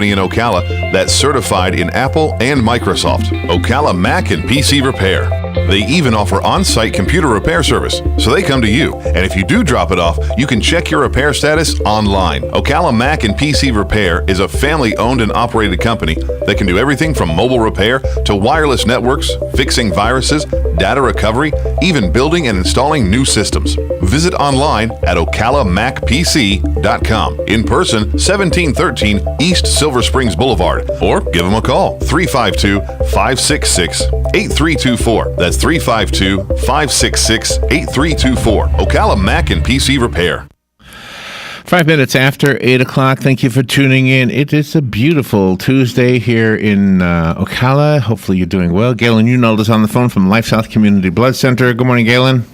company in Ocala that's certified in Apple and Microsoft. Ocala Mac and PC Repair. They even offer on-site computer repair service, so they come to you. And if you do drop it off, you can check your repair status online. Ocala Mac and PC Repair is a family-owned and operated company that can do everything from mobile repair to wireless networks, fixing viruses, data recovery, even building and installing new systems. Visit online at ocalamacpc.com. In person, 1713 East Silver Springs Boulevard, or give them a call, 352-566-8324. That's 352-566-8324. Ocala Mac and PC Repair. 5 minutes after 8 o'clock. Thank you for tuning in. It is a beautiful Tuesday here in Ocala. Hopefully you're doing well. Galen Unold is on the phone from LifeSouth Community Blood Center. Good morning, Galen.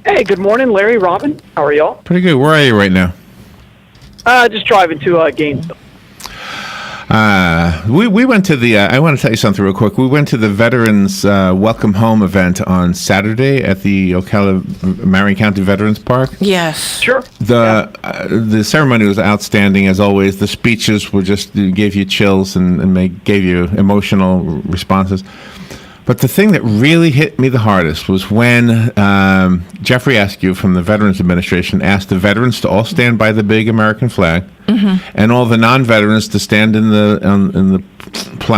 Hey, good morning, Larry, Robin. How are y'all? Pretty good. Where are you right now? Just driving to Gainesville. We went to the, I want to tell you something real quick. We went to the Veterans Welcome Home event on Saturday at the Ocala Marion County Veterans Park. Yes. Sure. The ceremony was outstanding, as always. The speeches were just, gave you chills and they gave you emotional responses. But the thing that really hit me the hardest was when Jeffrey Askew from the Veterans Administration asked the veterans to all stand by the big American flag, and all the non-veterans to stand in the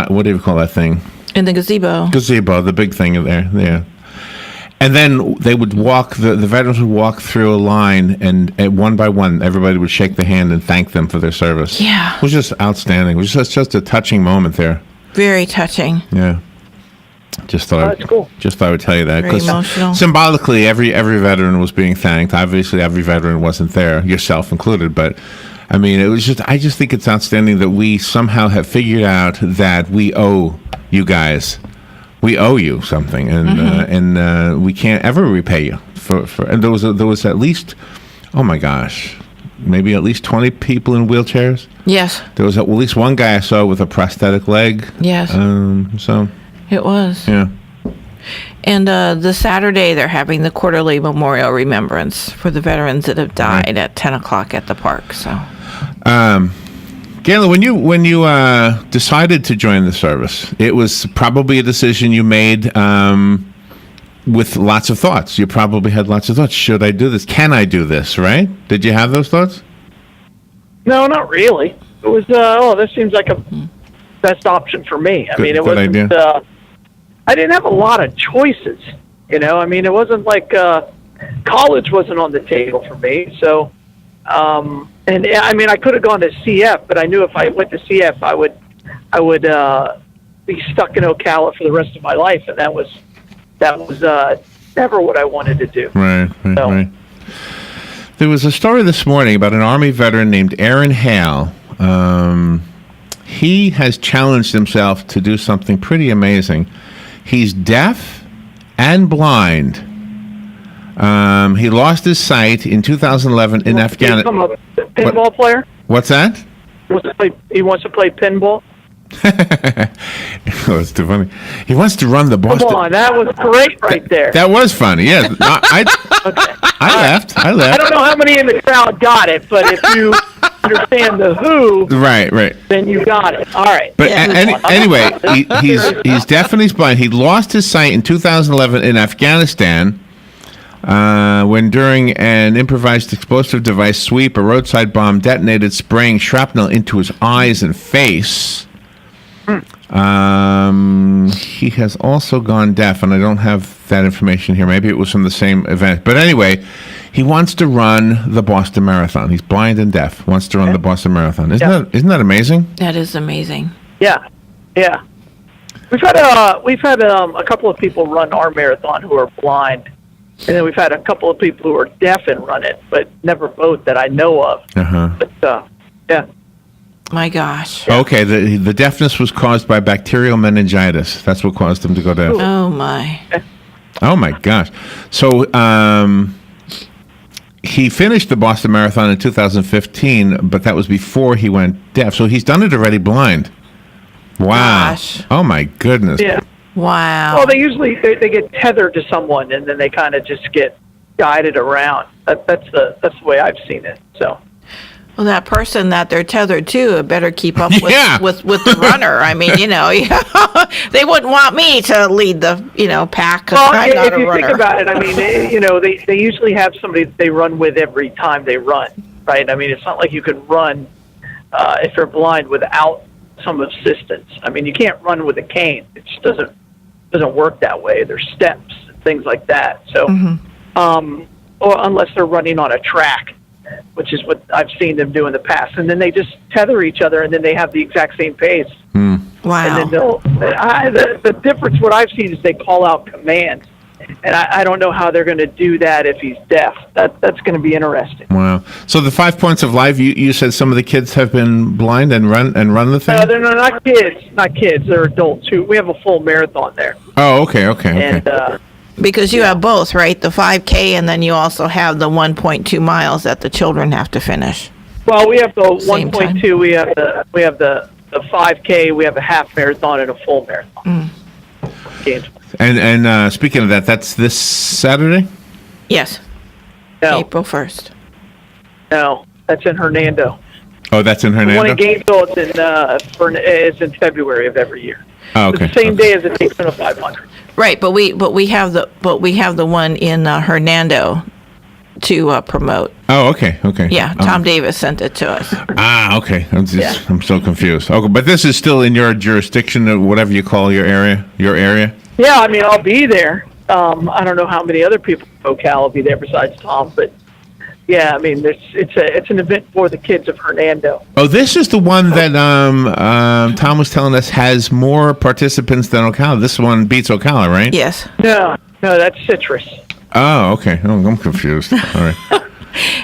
what do you call that thing? In the gazebo. Gazebo, the big thing there. Yeah. And then they would walk. The veterans would walk through a line, and one by one, everybody would shake the hand and thank them for their service. Yeah. It was just outstanding. It was just a touching moment there. Very touching. Yeah. Just thought That's cool. Just thought I would tell you that, Very emotional. Symbolically, every veteran was being thanked. Obviously, every veteran wasn't there, yourself included. But I mean, it was I just think it's outstanding that we somehow have figured out that we owe you guys, we owe you something, and we can't ever repay you for. And there was at least, oh my gosh, maybe at least 20 people in wheelchairs. Yes. There was at least one guy I saw with a prosthetic leg. Yes. So. It was. Yeah. And the Saturday, they're having the quarterly memorial remembrance for the veterans that have died at 10 o'clock at the park. So, Galen, when you decided to join the service, it was probably a decision you made with lots of thoughts. You probably had lots of thoughts. Should I do this? Can I do this? Right? Did you have those thoughts? No, not really. It was, this seems like a best option for me. I mean, it wasn't. I didn't have a lot of choices. You know, I mean, it wasn't like college wasn't on the table for me. So, and I mean, I could have gone to CF, but I knew if I went to CF, I would be stuck in Ocala for the rest of my life, and that was never what I wanted to do. Right. So, There was a story this morning about an Army veteran named Aaron Hale. He has challenged himself to do something pretty amazing. He's deaf and blind. He lost his sight in 2011 in Afghanistan. Become a pinball player? What's that? He wants to play pinball? Oh, it's too funny. He wants to run the Boston. Come on, that was great right there. That was funny, yeah. I laughed. I don't know how many in the crowd got it, but if you understand the who, right, then you got it. All right. But anyway, he's deaf and he's blind. He lost his sight in 2011 in Afghanistan when during an improvised explosive device sweep, a roadside bomb detonated, spraying shrapnel into his eyes and face. He has also gone deaf, and I don't have that information here. Maybe it was from the same event. But anyway, he wants to run the Boston Marathon. He's blind and deaf, wants to run the Boston Marathon. Isn't that amazing? that is amazing. Yeah. We've had a couple of people run our marathon who are blind, and then we've had a couple of people who are deaf and run it, but never both that I know of. But yeah. My gosh. Okay, the deafness was caused by bacterial meningitis. That's what caused him to go deaf. Oh my. Oh my gosh. So he finished the Boston Marathon in 2015, but that was before he went deaf. So he's done it already blind. Wow. Gosh. Oh my goodness. Yeah. Wow. Well, they usually they get tethered to someone, and then they kind of just get guided around. That's the way I've seen it. So. Well, that person that they're tethered to better keep up Yeah. with the runner. I mean, they wouldn't want me to lead the, pack because Well, I'm not if a you runner. think about it, I mean, they usually have somebody that they run with every time they run, right? I mean, it's not like you can run if you're blind without some assistance. I mean, you can't run with a cane. It just doesn't work that way. There's steps and things like that. So, or unless they're running on a track, which is what I've seen them do in the past, and then they just tether each other, and then they have the exact same pace. Wow. And then the difference, what I've seen is they call out commands, and I don't know how they're going to do that if he's deaf. That's going to be interesting. Wow. So the 5 points of life, you said some of the kids have been blind and run the thing? They're not kids. They're adults too. We have a full marathon there. Oh, okay. And Because you have both, right? The 5K, and then you also have the 1.2 miles that the children have to finish. well, we have the Same 1.2. We have the 5K. We have a half marathon and a full marathon. Games. And speaking of that, that's this Saturday? Yes, No, April 1st. no, that's in Hernando. Oh, that's in The one Hernando? in Gainesville is in February of every year. Oh, It's okay. the same day as the Daytona 500. Right, but we have the one in Hernando to promote. Oh, okay. Yeah, Tom Davis sent it to us. Okay. I'm so confused. Okay, but this is still in your jurisdiction, or whatever you call your area? Yeah, I mean, I'll be there. I don't know how many other people from Ocala will be there besides Tom, but yeah, I mean, it's an event for the kids of Hernando. Oh, this is the one that Tom was telling us has more participants than Ocala. This one beats Ocala, right? Yes. No, that's Citrus. Oh, okay. Oh, I'm confused. All right.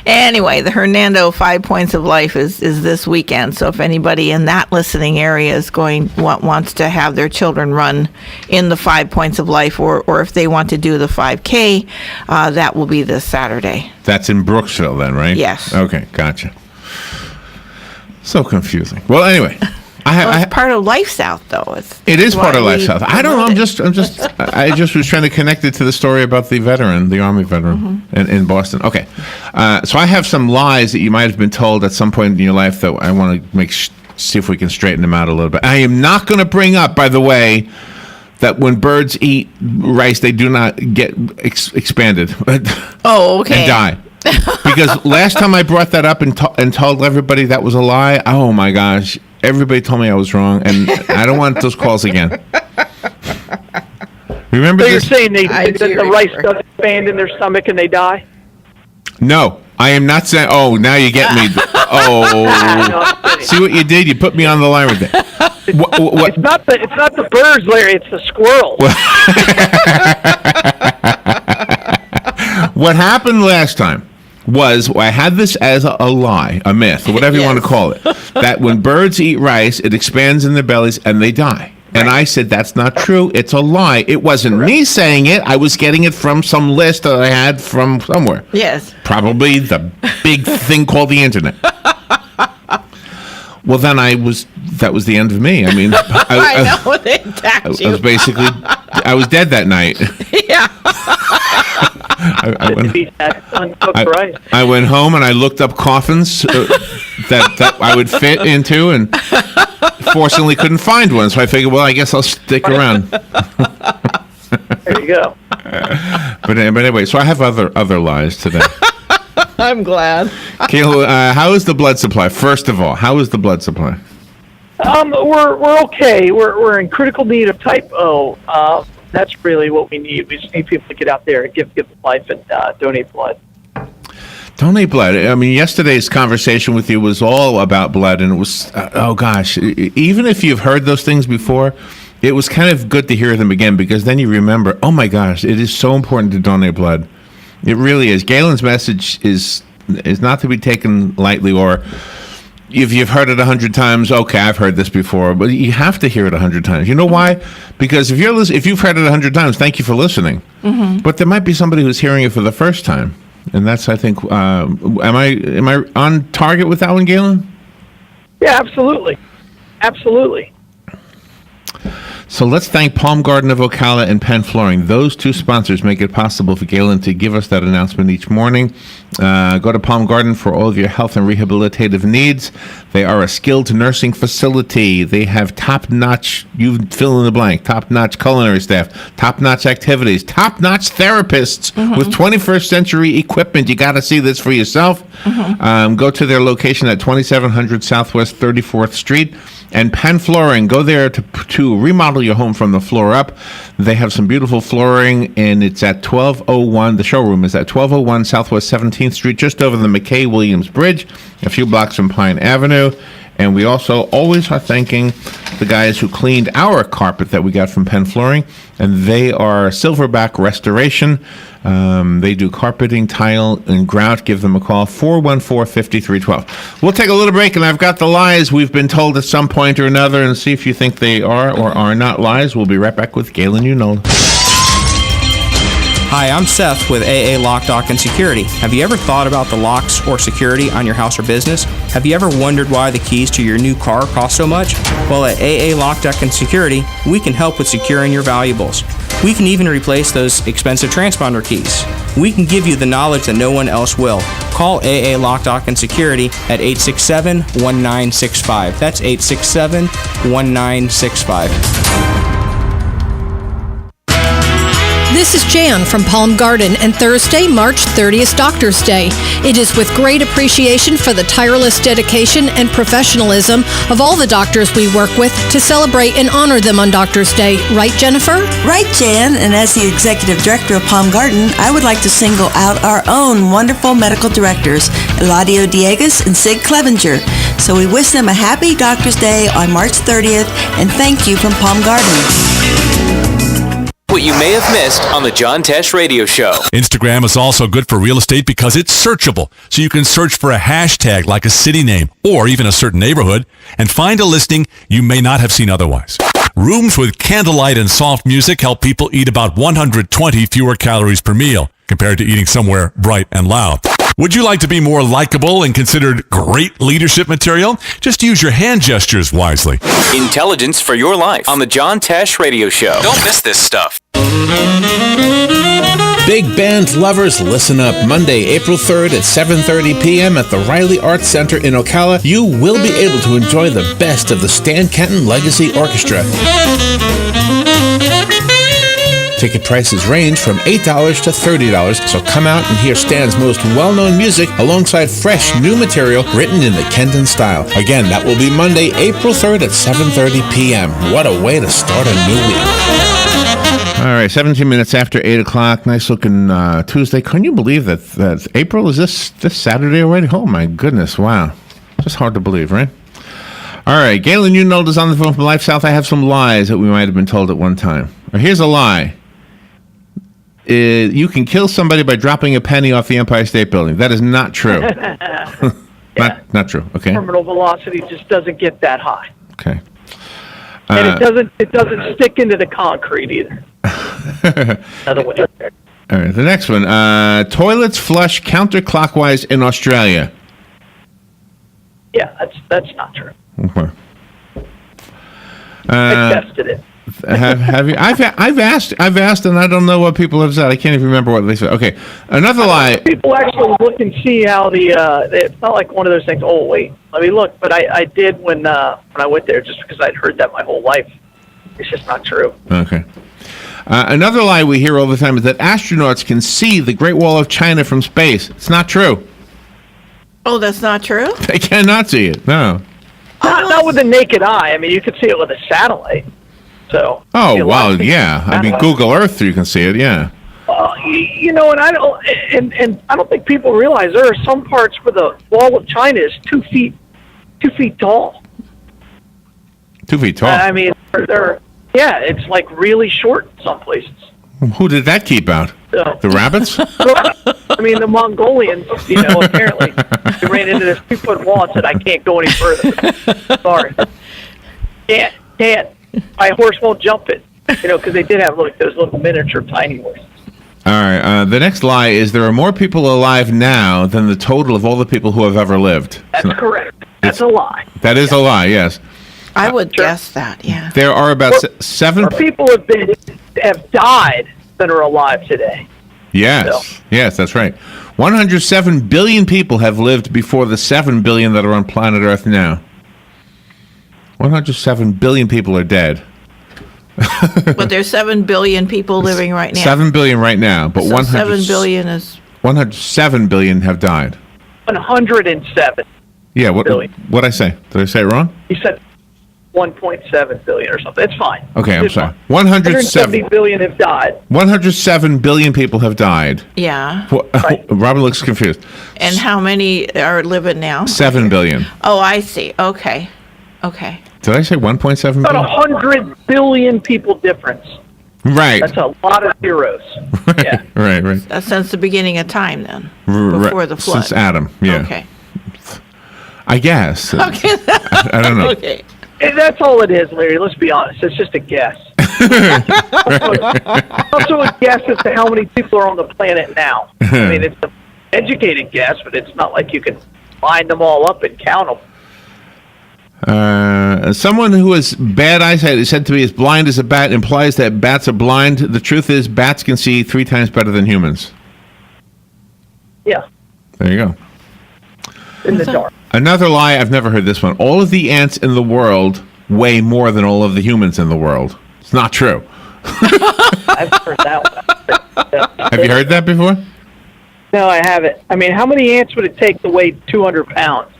Anyway, the Hernando 5 Points of Life is this weekend. So if anybody in that listening area is wants to have their children run in the 5 Points of Life, or if they want to do the 5K, that will be this Saturday. That's in Brooksville then, right? Yes. Okay, gotcha. So confusing. Well, anyway, It's part of LifeSouth, though. it is part of why we LifeSouth. I don't know. I just was trying to connect it to the story about the Army veteran in Boston. Okay, so I have some lies that you might have been told at some point in your life that I want to see if we can straighten them out a little bit. I am not going to bring up, by the way, that when birds eat rice, they do not get expanded. Oh, okay. And die. Because last time I brought that up and told everybody that was a lie, oh my gosh, everybody told me I was wrong, and I don't want those calls again. Remember So this? you're saying I that do the rice remember. doesn't expand in their stomach and they die? No, I am not saying. Oh, now you get me. Oh, see what you did? You put me on the line with that. What? It's not the birds, Larry. It's the squirrels. What happened last time was I had this as a lie, a myth, or whatever you want to call it, that when birds eat rice, it expands in their bellies and they die. And I said, that's not true. It's a lie. It wasn't me saying it. I was getting it from some list that I had from somewhere. Yes. Probably the big thing called the internet. Well, then that was the end of me. I mean, I know, they attacked I you. was basically, I was dead that night. Yeah. I went home and I looked up coffins that I would fit into, and fortunately couldn't find one. So I figured, well, I guess I'll stick around. There you go. But anyway, so I have other lies today. I'm glad. Kayla, how is the blood supply? First of all, how is the blood supply? We're okay. We're in critical need of type O. That's really what we need. We just need people to get out there and give life and donate blood. Donate blood. I mean, yesterday's conversation with you was all about blood, and it was, oh gosh, even if you've heard those things before, it was kind of good to hear them again, because then you remember, oh my gosh, it is so important to donate blood. It really is. Galen's message is not to be taken lightly, or if you've heard it 100 times, okay, I've heard this before, but you have to hear it 100 times. You know why? Because if you've heard it 100 times, thank you for listening. Mm-hmm. But there might be somebody who's hearing it for the first time, and that's, I think, am I on target with that one, Galen? Yeah, absolutely. So let's thank Palm Garden of Ocala and Penn Flooring. Those two sponsors make it possible for Galen to give us that announcement each morning. Go to Palm Garden for all of your health and rehabilitative needs. They are a skilled nursing facility. They have top-notch, you fill in the blank, top-notch culinary staff, top-notch activities, top-notch therapists with 21st century equipment. You got to see this for yourself. Go to their location at 2700 Southwest 34th Street. And Penn Flooring, go there to remodel your home from the floor up. They have some beautiful flooring, and it's at 1201. The showroom is at 1201 Southwest 17th Street, just over the McKay-Williams Bridge, a few blocks from Pine Avenue. And we also always are thanking the guys who cleaned our carpet that we got from Penn Flooring, and they are Silverback Restoration. They do carpeting, tile, and grout. Give them a call, 414-5312. We'll take a little break, and I've got the lies we've been told at some point or another, and see if you think they are or are not lies. We'll be right back with Galen Unold. Hi, I'm Seth with AA Lock, Dock, and Security. Have you ever thought about the locks or security on your house or business? Have you ever wondered why the keys to your new car cost so much? Well, at AA Lock, Dock, and Security, we can help with securing your valuables. We can even replace those expensive transponder keys. We can give you the knowledge that no one else will. Call AA Lock, Dock, and Security at 867-1965. That's 867-1965. This is Jan from Palm Garden, and Thursday, March 30th, Doctor's Day. It is with great appreciation for the tireless dedication and professionalism of all the doctors we work with to celebrate and honor them on Doctor's Day. Right, Jennifer? Right, Jan. And as the Executive Director of Palm Garden, I would like to single out our own wonderful medical directors, Eladio Diegas and Sig Clevenger. So we wish them a happy Doctor's Day on March 30th, and thank you from Palm Garden. What you may have missed on the John Tesh Radio Show. Instagram is also good for real estate because it's searchable. So you can search for a hashtag like a city name or even a certain neighborhood and find a listing you may not have seen otherwise. Rooms with candlelight and soft music help people eat about 120 fewer calories per meal compared to eating somewhere bright and loud. Would you like to be more likable and considered great leadership material? Just use your hand gestures wisely. Intelligence for your life on the John Tesh Radio Show. Don't miss this stuff. Big band lovers, listen up. Monday, April 3rd at 7:30 p.m. at the Riley Arts Center in Ocala, you will be able to enjoy the best of the Stan Kenton Legacy Orchestra. Ticket prices range from $8 to $30, so come out and hear Stan's most well-known music alongside fresh new material written in the Kenton style. Again, that will be Monday, April 3rd at 7:30 p.m. What a way to start a new week. All right, 17 minutes after 8 o'clock. Nice-looking Tuesday. Can you believe that April is this Saturday already? Oh, my goodness. Wow. Just hard to believe, right? All right, Galen Unold is on the phone from LifeSouth. I have some lies that we might have been told at one time. Here's a lie. You can kill somebody by dropping a penny off the Empire State Building. That is not true. Not true. Okay. Terminal velocity just doesn't get that high. Okay. And it doesn't stick into the concrete either. Another way. All right. The next one. Toilets flush counterclockwise in Australia. Yeah, that's not true. Okay. I tested it. Have you? I've asked, and I don't know what people have said. I can't even remember what they said. Okay, another lie. People actually look and see how it's not like one of those things. Oh wait, let me look. But I did when I went there, just because I'd heard that my whole life. It's just not true. Okay. Another lie we hear all the time is that astronauts can see the Great Wall of China from space. It's not true. Oh, that's not true? They cannot see it. No. Not with the naked eye. I mean, you could see it with a satellite. So. Oh wow, yeah. I mean, Google Earth, you can see it. Yeah. And I don't think people realize there are some parts where the Wall of China is 2 feet tall. 2 feet tall. I mean, it's like really short in some places. Who did that keep out? The rabbits? I mean, the Mongolians, apparently they ran into this 2-foot wall and said, I can't go any further. Sorry. Can't. My horse won't jump it. Because they did have those little miniature tiny horses. All right. The next lie is there are more people alive now than the total of all the people who have ever lived. That's correct. That's a lie. That is a lie, yes. I would guess that, yeah. There are about 7... More people have died than are alive today. Yes. So. Yes, that's right. 107 billion people have lived before the 7 billion that are on planet Earth now. 107 billion people are dead. But there's 7 billion people living right now. 7 billion right now, but so 7 billion is 107 billion have died. 107. Yeah, what I say? Did I say it wrong? You said 1.7 billion or something. It's fine. Okay, I'm It's sorry. fine. 170 billion have died. 107 billion people have died. yeah. Right. Robin looks confused. And how many are living now? 7 billion. Oh, I see. Okay. Did I say 1.7 About billion? 100 billion people difference. Right. That's a lot of zeros. Yeah. Right. That's since the beginning of time then, Right. before the flood. Since Adam, yeah. Okay. I guess. Okay. I don't know. Okay. And that's all it is, Larry. Let's be honest. It's just a guess. Also a guess as to how many people are on the planet now. I mean, it's an educated guess, but it's not like you can line them all up and count them. Someone who has bad eyesight is said to be as blind as a bat implies that bats are blind. The truth is, bats can see 3 times better than humans. Yeah, There you go. in the dark. Another lie, I've never heard this one. All of the ants in the world weigh more than all of the humans in the world. It's not true. I've heard that one. Have you heard that before? No, I haven't. I mean, how many ants would it take to weigh 200 pounds?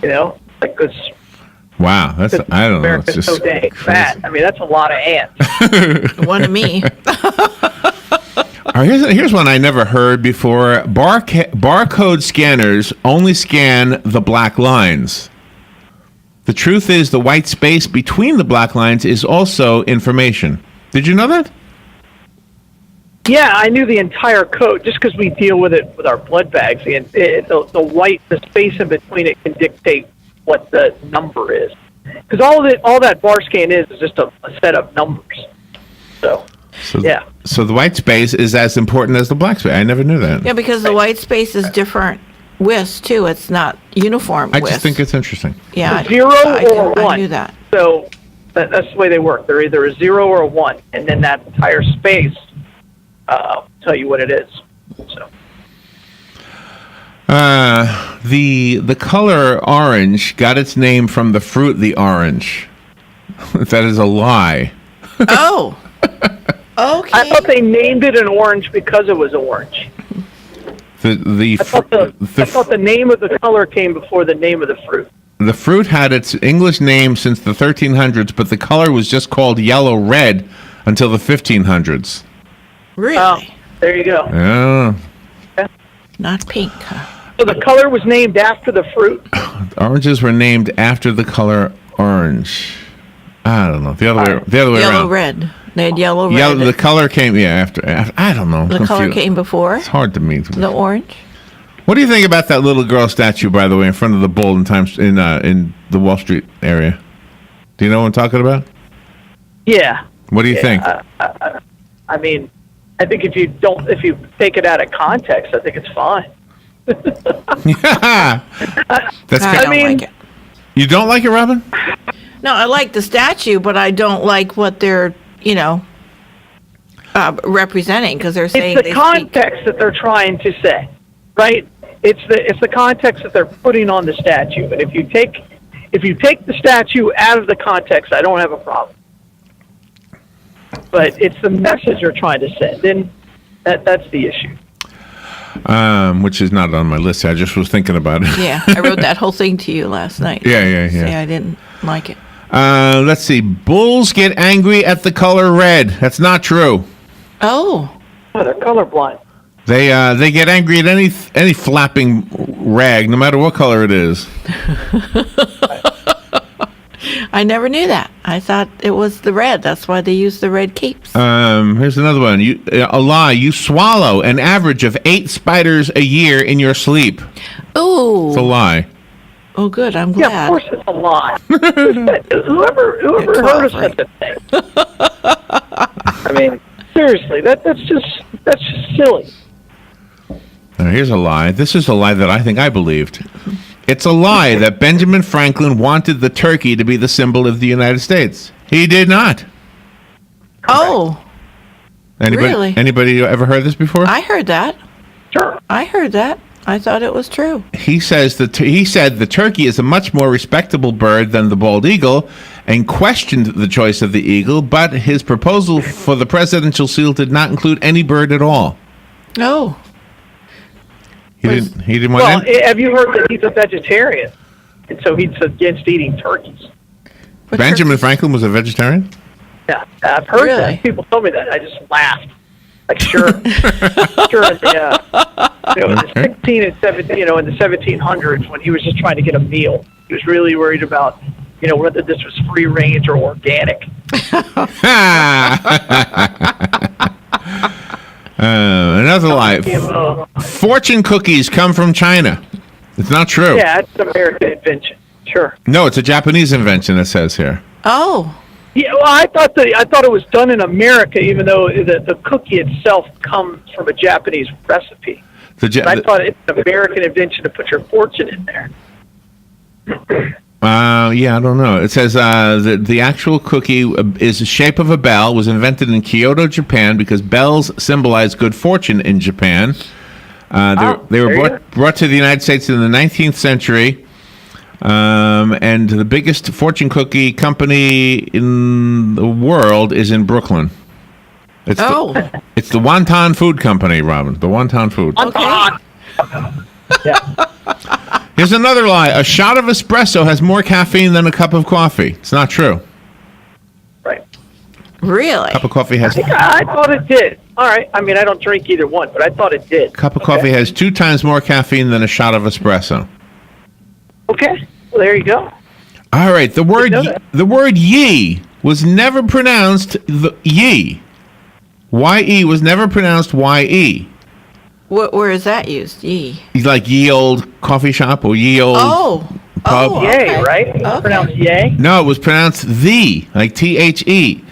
You know, like this. Wow, that's, I don't know. It's America's just so dang crazy. fat. I mean, that's a lot of ants. One of me. All right, here's one I never heard before. Barcode scanners only scan the black lines. The truth is the white space between the black lines is also information. Did you know that? Yeah, I knew the entire code just because we deal with it with our blood bags. The space in between it can dictate what the number is. Because all that bar scan is just a set of numbers. So yeah. So the white space is as important as the black space. I never knew that. Yeah, because the white space is different widths too. It's not uniform I widths. just think it's interesting. Yeah, 0 or 1. I knew that. So that's the way they work. They're either a 0 or a 1, and then that entire space tell you what it is. So. The color orange got its name from the fruit the orange. That is a lie. Oh. Okay. I thought they named it an orange because it was orange. I thought the name of the color came before the name of the fruit. The fruit had its English name since the 1300s, but the color was just called yellow-red until the 1500s. Really? Oh, there you go. Yeah. Not pink, huh? So the color was named after the fruit? Oranges were named after the color orange. I don't know. The other way around. Yellow-red. They had yellow-red. Yeah, the color came after. I don't know. The color came before? It's hard to me. The orange? What do you think about that little girl statue, by the way, in front of the Bull in the Wall Street area? Do you know what I'm talking about? Yeah. What do you think? I mean, I think if you take it out of context, I think it's fine. Yeah. I don't like it. You don't like it, Robin? No, I like the statue, but I don't like what they're, representing, because they're saying it's the context that they're trying to say, right? It's the context that they're putting on the statue. And if you take the statue out of the context, I don't have a problem. But it's the message they're trying to send, and that's the issue. Which is not on my list. I just was thinking about it. Yeah, I wrote that whole thing to you last night. Yeah. Say I didn't like it. Let's see. Bulls get angry at the color red. That's not true. Oh, they're colorblind. They get angry at any flapping rag, no matter what color it is. I never knew that. I thought it was the red. That's why they use the red capes. Here's another one. A lie. You swallow an average of 8 spiders a year in your sleep. Ooh. It's a lie. Oh, good. I'm glad. Yeah, of course it's a lie. whoever heard of such a thing? I mean, seriously, that's just silly. Now, here's a lie. This is a lie that I think I believed. It's a lie that Benjamin Franklin wanted the turkey to be the symbol of the United States. He did not. Oh. Anybody, Really? Anybody ever heard this before? I heard that. Sure. I heard that. I thought it was true. He says he said the turkey is a much more respectable bird than the bald eagle, and questioned the choice of the eagle. But his proposal for the presidential seal did not include any bird at all. Oh. He didn't want. Well, have you heard that he's a vegetarian, and so he's against eating turkeys? Benjamin Franklin was a vegetarian? Yeah, I've heard Really? that. People told me that. I just laughed. Like, sure, sure. In the 16 and 17, in the 1700s, when he was just trying to get a meal, he was really worried about, whether this was free range or organic. Another lie. Fortune cookies come from China. It's not true. Yeah, it's an American invention. Sure. No, it's a Japanese invention. It says here. Oh. Yeah, well, I thought it was done in America, even though the cookie itself comes from a Japanese recipe. I thought it's an American invention to put your fortune in there. Yeah, I don't know. It says the actual cookie is the shape of a bell, was invented in Kyoto, Japan, because bells symbolize good fortune in Japan. They were brought to the United States in the 19th century. And the biggest fortune cookie company in the world is in Brooklyn. It's the Wonton Food Company, Robin. The Wonton Food. Okay. Yeah. Here's another lie. A shot of espresso has more caffeine than a cup of coffee. It's not true. Right. Really? A cup of coffee has... I thought it did. All right. I mean, I don't drink either one, but I thought it did. A cup of coffee has 2 times more caffeine than a shot of espresso. Okay. Well, there you go. All right. The word ye was never pronounced ye. Y-E was never pronounced Y-E. Where is that used? Ye. Like ye old coffee shop or ye old pub. Yay, right? It's pronounced yay? No, it was pronounced the, like T-H-E.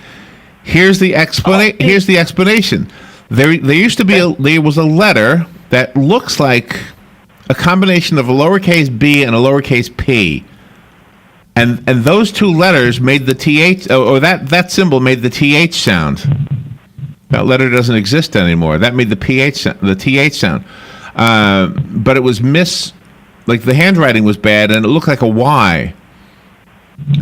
Here's the explanation. There was a letter that looks like a combination of a lowercase b and a lowercase p. And those two letters made the TH, or that symbol made the TH sound. That letter doesn't exist anymore. That made the TH sound. But it was like the handwriting was bad and it looked like a Y.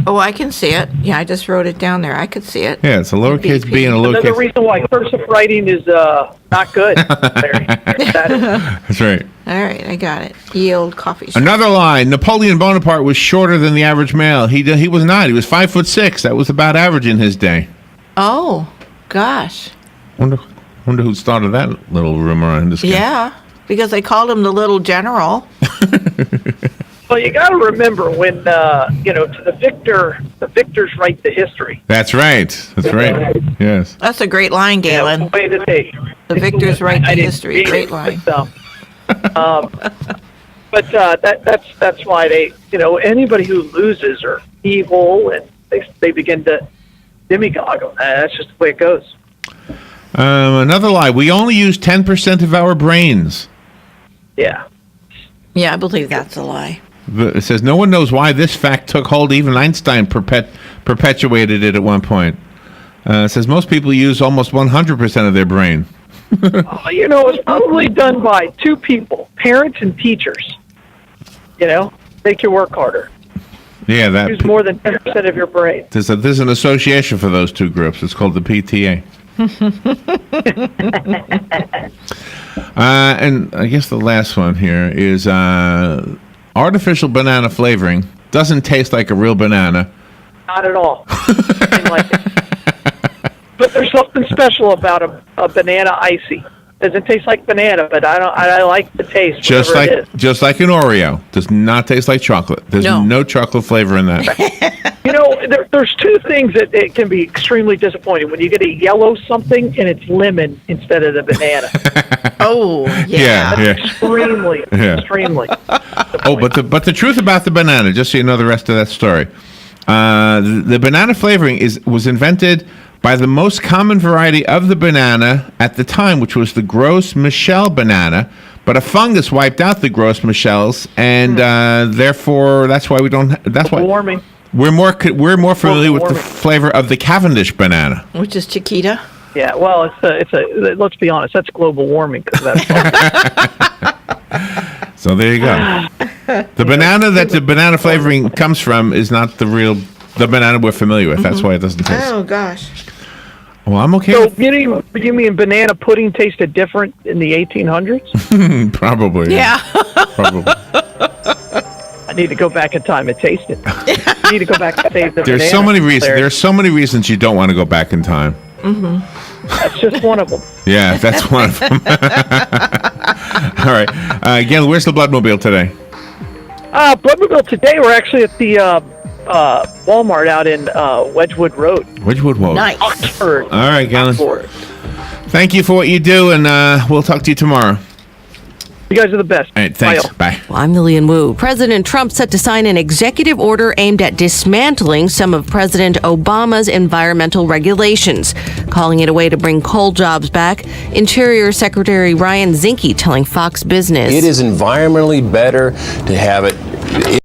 Oh, I can see it. Yeah, I just wrote it down there. I could see it. Yeah, it's a lowercase b and a lowercase... Another reason why cursive writing is not good. That's right. All right, I got it. Ye old coffee shop. Another line. Napoleon Bonaparte was shorter than the average male. He was not. He was 5'6". That was about average in his day. Oh, gosh. Wonder who started that little rumor on this guy. Yeah, because they called him the little general. Well, you got to remember when to the victors write the history. That's right. That's right. Yes. That's a great line, Galen. Yeah, the way that the victors write the history. Great line. But that's why they anybody who loses are evil and they begin to demigod them. That's just the way it goes. Another lie. We only use 10% of our brains. Yeah. Yeah, I believe that's a lie. It says no one knows why this fact took hold. Even Einstein perpetuated it at one point. It says most people use almost 100% of their brain. It's probably done by 2 people, parents and teachers. Make you work harder. Yeah, that use more than 10% of your brain. There's an association for those 2 groups. It's called the PTA. And I guess the last one here is artificial banana flavoring doesn't taste like a real banana. Not at all. Like it. But there's something special about a banana icy. Doesn't taste like banana, but I like the taste. Just like an Oreo, does not taste like chocolate. There's no chocolate flavor in that. There's 2 things that it can be extremely disappointing when you get a yellow something and it's lemon instead of the banana. Oh, yeah. That's extremely. Oh, but the truth about the banana, just so you know the rest of that story, the banana flavoring was invented by the most common variety of the banana at the time, which was the Gros Michel banana. But a fungus wiped out the Gros Michels, and therefore that's why we don't. That's why warming. We're more familiar with the flavor of the Cavendish banana, which is Chiquita. Yeah, well, let's be honest, that's global warming. So there you go. The banana that the banana flavoring comes from is not the banana we're familiar with. That's why it doesn't taste. Oh gosh. Well, I'm okay. So you mean banana pudding tasted different in the 1800s? Probably. Yeah. Probably. I need to go back in time and taste it. I need to go back and taste the There's banana so many reasons. there. There's so many reasons you don't want to go back in time. That's just one of them. Yeah, that's one of them. All right. Galen, where's the Bloodmobile today? Bloodmobile today, we're actually at the Walmart out in Wedgwood Road. Wedgwood Road. Nice. Oxford. All right, Galen. Oxford. Thank you for what you do, and we'll talk to you tomorrow. You guys are the best. All right, thanks. Bye. Bye. Well, I'm Lillian Wu. President Trump set to sign an executive order aimed at dismantling some of President Obama's environmental regulations, calling it a way to bring coal jobs back. Interior Secretary Ryan Zinke telling Fox Business. It is environmentally better to have it